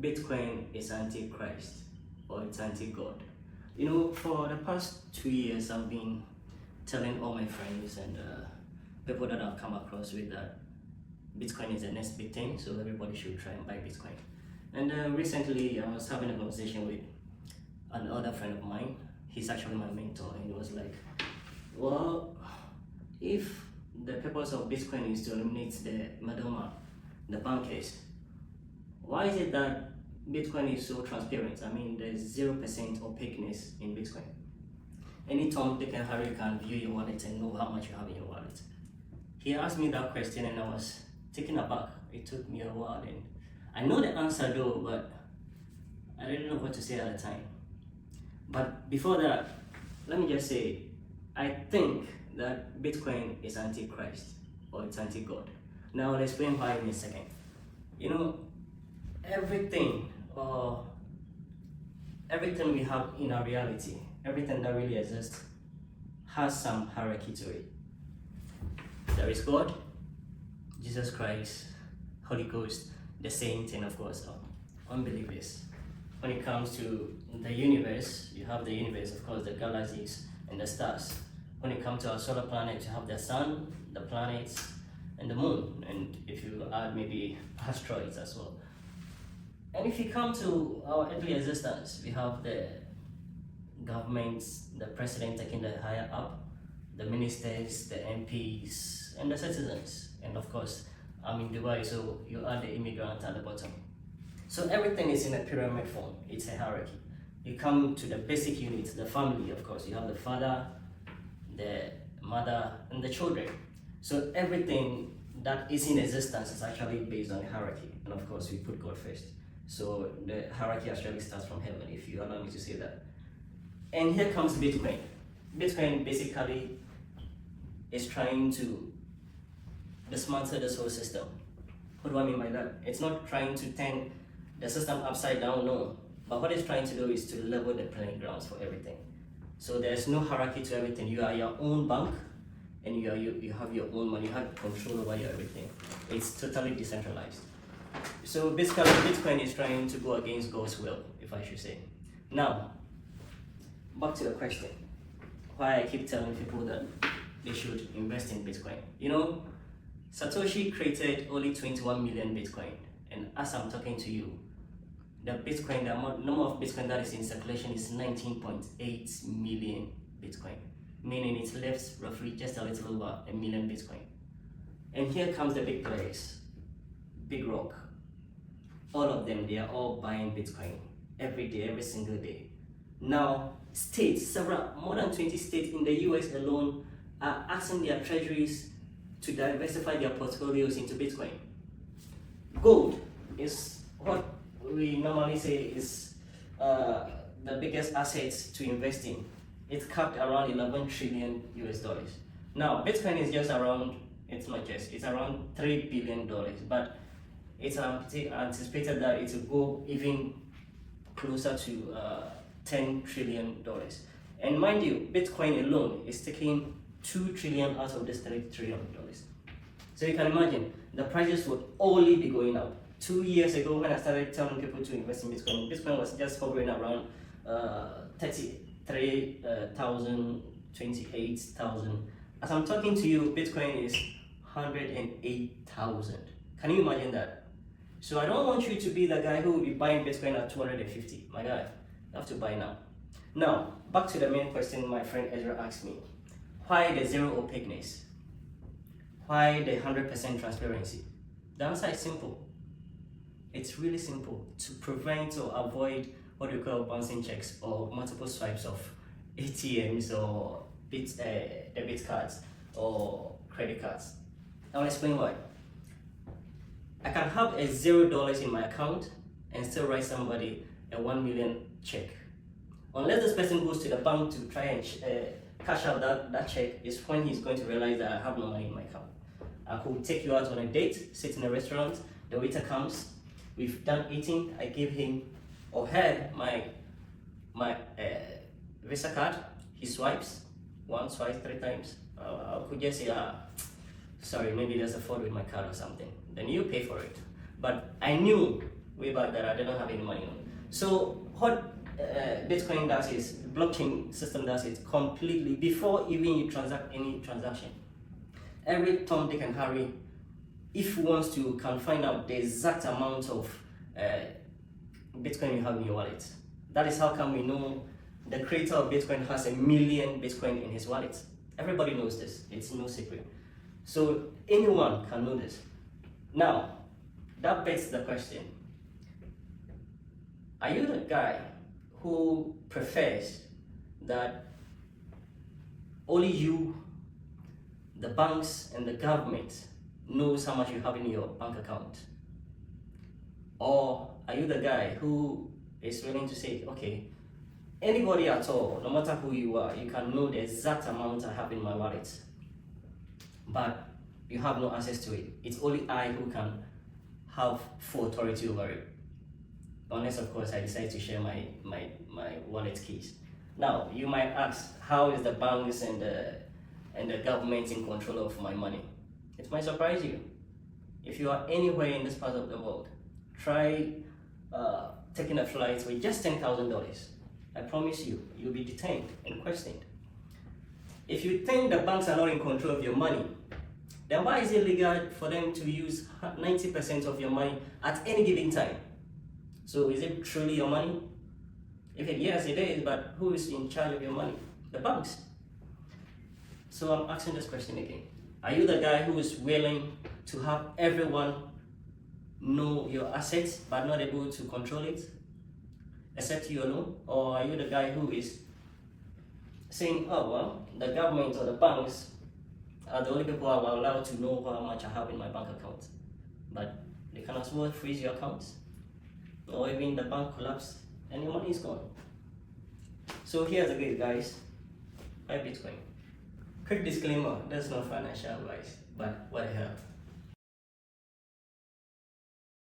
Bitcoin is anti-Christ or it's anti-God. You know, for the past 2 years, I've been telling all my friends and people that I've come across with that Bitcoin is the next big thing, so everybody should try and buy Bitcoin. And recently, I was having a conversation with another friend of mine. He's actually my mentor, and he was like, well, if the purpose of Bitcoin is to eliminate the middleman, the bankers, why is it that Bitcoin is so transparent? I mean, there's 0% opaqueness in Bitcoin. Any Tom, Dick, and Harry can view your wallet and know how much you have in your wallet. He asked me that question, and I was taken aback. It took me a while, and I know the answer though, but I didn't know what to say at the time. But before that, let me just say, I think that Bitcoin is anti-Christ or it's anti-God. Now I'll explain why in a second. You know, everything we have in our reality, everything that really exists, has some hierarchy to it. There is God, Jesus Christ, Holy Ghost, the saints, and of course, unbelievers. When it comes to the universe, you have the universe, of course, the galaxies and the stars. When it comes to our solar planet, you have the sun, the planets, and the moon. And if you add maybe asteroids as well. And if you come to our earthly existence, we have the governments, the president taking the higher up, the ministers, the MPs, and the citizens. And of course, I'm in Dubai, so you add the immigrant at the bottom. So everything is in a pyramid form. It's a hierarchy. You come to the basic units, the family, of course. You have the father, the mother, and the children. So everything that is in existence is actually based on hierarchy. And of course, we put God first. So the hierarchy actually starts from heaven, if you allow me to say that. And here comes Bitcoin. Bitcoin basically is trying to dismantle this whole system. What do I mean by that? It's not trying to turn the system upside down, no. But what it's trying to do is to level the playing grounds for everything. So there's no hierarchy to everything. You are your own bank, and you have your own money. You have control over your everything. It's totally decentralized. So basically, Bitcoin is trying to go against God's will, if I should say. Now, back to the question. Why I keep telling people that they should invest in Bitcoin. You know, Satoshi created only 21 million Bitcoin. And as I'm talking to you, the number of Bitcoin that is in circulation is 19.8 million Bitcoin, meaning it left roughly just a little over a million Bitcoin. And here comes the big players, Big Rock. All of them, they are all buying Bitcoin every day, every single day. Now, states, more than 20 states in the US alone are asking their treasuries to diversify their portfolios into Bitcoin. Gold is what we normally say is the biggest assets to invest in. It's capped around 11 trillion US dollars. Now, Bitcoin is just around, it's around $3 billion, but it's anticipated that it will go even closer to $10 trillion. And mind you, Bitcoin alone is taking 2 trillion out of this $3 trillion. So you can imagine, the prices would only be going up. 2 years ago, when I started telling people to invest in Bitcoin, Bitcoin was just hovering around 33,000, 28,000. As I'm talking to you, Bitcoin is 108,000. Can you imagine that? So I don't want you to be the guy who will be buying Bitcoin at 250. My guy, you have to buy now. Now, back to the main question my friend Ezra asked me. Why the zero opaqueness? Why the 100% transparency? The answer is simple. It's really simple. To prevent or avoid what we call bouncing checks or multiple swipes of ATMs or debit cards or credit cards. I'll explain why. I can have a $0 in my account and still write somebody a 1 million check. Unless this person goes to the bank to try and cash out that check, is when he's going to realize that I have no money in my account. I could take you out on a date, sit in a restaurant, the waiter comes, we've done eating, I give him or her my Visa card, he swipes, once, twice, 3 times. I could just say, sorry, maybe there's a fraud with my card or something. Then you pay for it. But I knew way back that I didn't have any money on. So what Bitcoin does is, blockchain system does it completely before even you transact any transaction. Every Tom, Dick and Harry, if you want to, can find out the exact amount of Bitcoin you have in your wallet. That is how come we know the creator of Bitcoin has 1 million Bitcoin in his wallet. Everybody knows this, it's no secret. So anyone can know this. Now, that begs the question, are you the guy who prefers that only you, the banks and the government knows how much you have in your bank account? Or are you the guy who is willing to say, okay, anybody at all, no matter who you are, you can know the exact amount I have in my wallet, but you have no access to it. It's only I who can have full authority over it. Unless, of course, I decide to share my wallet keys. Now, you might ask, how is the banks and the government in control of my money? It might surprise you. If you are anywhere in this part of the world, try taking a flight with just $10,000. I promise you, you'll be detained and questioned. If you think the banks are not in control of your money, then why is it legal for them to use 90% of your money at any given time? So is it truly your money? Yes, it is, but who is in charge of your money? The banks. So I'm asking this question again. Are you the guy who is willing to have everyone know your assets but not able to control it, except you alone? Or are you the guy who is saying, oh well, the government or the banks are the only people who are allowed to know how much I have in my bank account, but they can as well freeze your accounts, or even the bank collapse and your money is gone? So here's the great, guys. Buy Bitcoin. Quick disclaimer, that's not financial advice, but